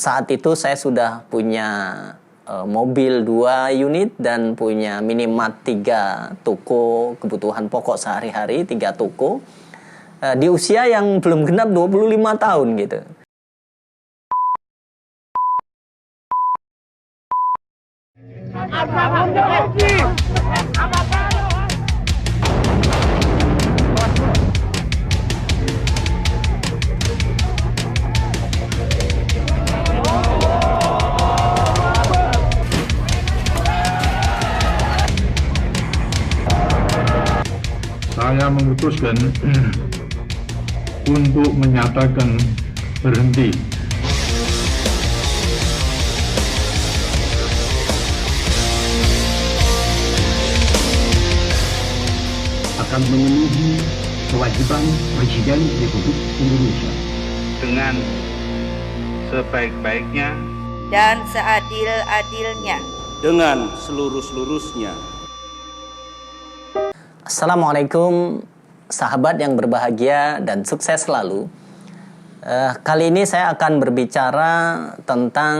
saat itu saya sudah punya mobil 2 unit dan punya minimat 3 toko kebutuhan pokok sehari-hari, 3 toko di usia yang belum genap 25 tahun gitu. Saya memutuskan untuk menyatakan berhenti. Akan memenuhi kewajiban Presiden Republik Indonesia dengan sebaik-baiknya dan seadil-adilnya dengan seluruh-seluruhnya. Assalamualaikum sahabat yang berbahagia dan sukses selalu. Kali ini saya akan berbicara tentang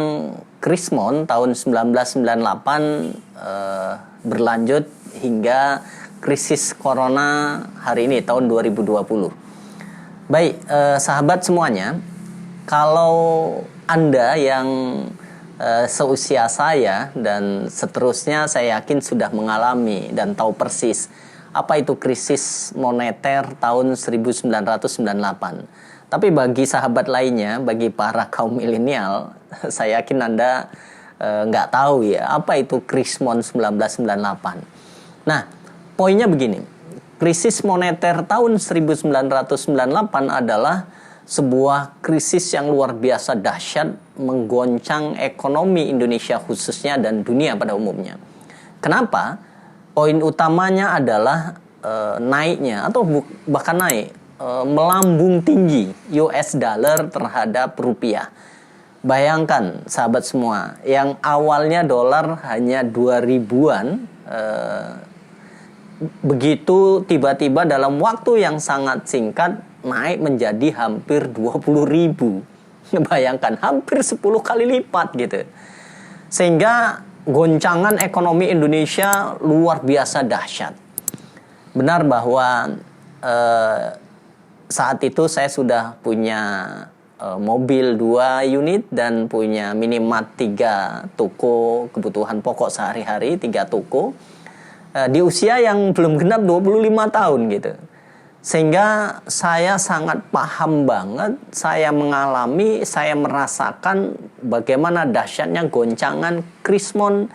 Krismon tahun 1998 berlanjut hingga krisis corona hari ini tahun 2020. Baik, sahabat semuanya, kalau Anda yang seusia saya dan seterusnya saya yakin sudah mengalami dan tahu persis apa itu krisis moneter tahun 1998. Tapi bagi sahabat lainnya, bagi para kaum milenial, saya yakin Anda nggak tahu ya apa itu Krismon 1998. Nah, poinnya begini, krisis moneter tahun 1998 adalah sebuah krisis yang luar biasa dahsyat, menggoncang ekonomi Indonesia khususnya dan dunia pada umumnya. Kenapa? Poin utamanya adalah naiknya atau bahkan naik, melambung tinggi US dollar terhadap rupiah. Bayangkan sahabat semua, yang awalnya dolar hanya 2000-an, begitu tiba-tiba dalam waktu yang sangat singkat naik menjadi hampir 20.000. Bayangkan, hampir 10 kali lipat gitu. Sehingga goncangan ekonomi Indonesia luar biasa dahsyat. Benar bahwa saat itu saya sudah punya mobil 2 unit dan punya minimat 3 toko kebutuhan pokok sehari-hari, 3 toko di usia yang belum genap 25 tahun gitu. Sehingga saya sangat paham banget, saya mengalami, saya merasakan bagaimana dahsyatnya goncangan Krismon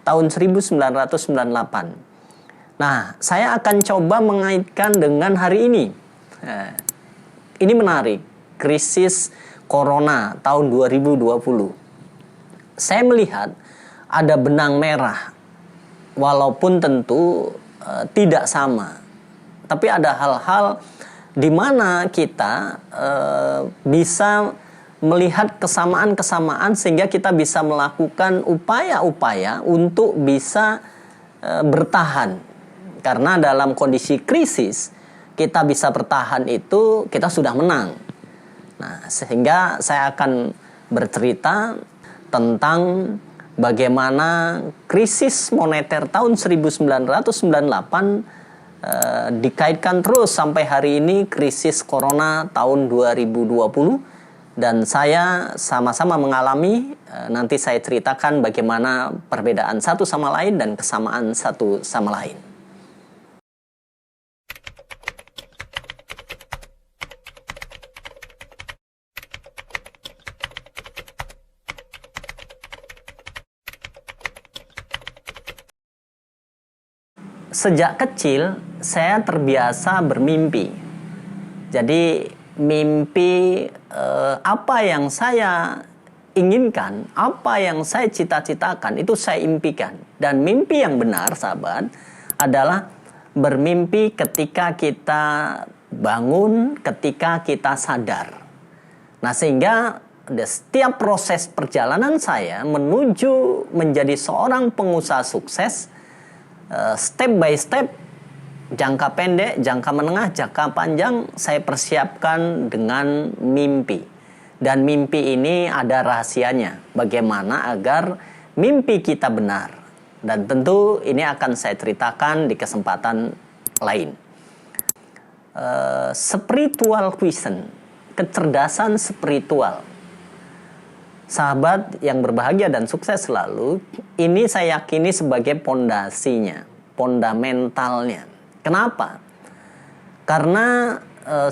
tahun 1998. Nah, saya akan coba mengaitkan dengan hari ini. Ini menarik, krisis corona tahun 2020. Saya melihat ada benang merah, walaupun tentu tidak sama. Tapi ada hal-hal di mana kita bisa melihat kesamaan-kesamaan sehingga kita bisa melakukan upaya-upaya untuk bisa bertahan. Karena dalam kondisi krisis, kita bisa bertahan itu kita sudah menang. Nah, sehingga saya akan bercerita tentang bagaimana krisis moneter tahun 1998 dikaitkan terus sampai hari ini krisis corona tahun 2020 dan saya sama-sama mengalami. Nanti saya ceritakan bagaimana perbedaan satu sama lain dan kesamaan satu sama lain. Sejak kecil saya terbiasa bermimpi. Jadi mimpi apa yang saya inginkan, apa yang saya cita-citakan itu saya impikan. Dan mimpi yang benar, sahabat, adalah bermimpi ketika kita bangun, ketika kita sadar. Nah, sehingga setiap proses perjalanan saya menuju menjadi seorang pengusaha sukses, step by step, jangka pendek, jangka menengah, jangka panjang, saya persiapkan dengan mimpi. Dan mimpi ini ada rahasianya. Bagaimana agar mimpi kita benar. Dan tentu ini akan saya ceritakan di kesempatan lain. Spiritual quotient, kecerdasan spiritual. Sahabat yang berbahagia dan sukses selalu, ini saya yakini sebagai pondasinya, fundamentalnya. Kenapa? Karena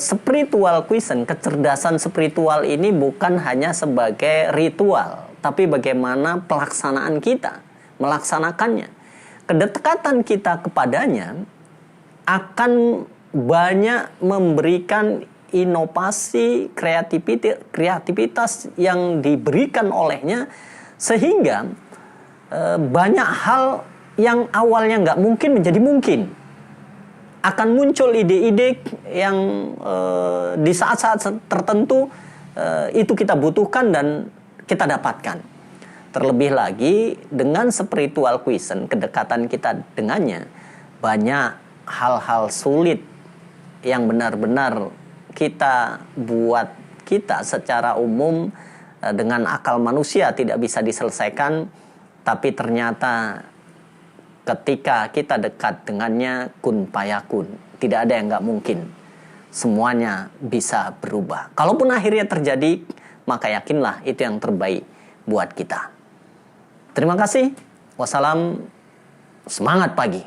spiritual quotient, kecerdasan spiritual ini bukan hanya sebagai ritual, tapi bagaimana pelaksanaan kita, melaksanakannya. Kedekatan kita kepadanya akan banyak memberikan inovasi, kreativitas yang diberikan olehnya, sehingga banyak hal yang awalnya nggak mungkin menjadi mungkin. Akan muncul ide-ide yang di saat-saat tertentu itu kita butuhkan dan kita dapatkan. Terlebih lagi dengan spiritual quotient, kedekatan kita dengannya, banyak hal-hal sulit yang benar-benar kita secara umum dengan akal manusia tidak bisa diselesaikan, tapi ternyata ketika kita dekat dengannya kun payakun, tidak ada yang nggak mungkin, semuanya bisa berubah. Kalaupun akhirnya terjadi, maka yakinlah itu yang terbaik buat kita. Terima kasih. Wassalam. Semangat pagi.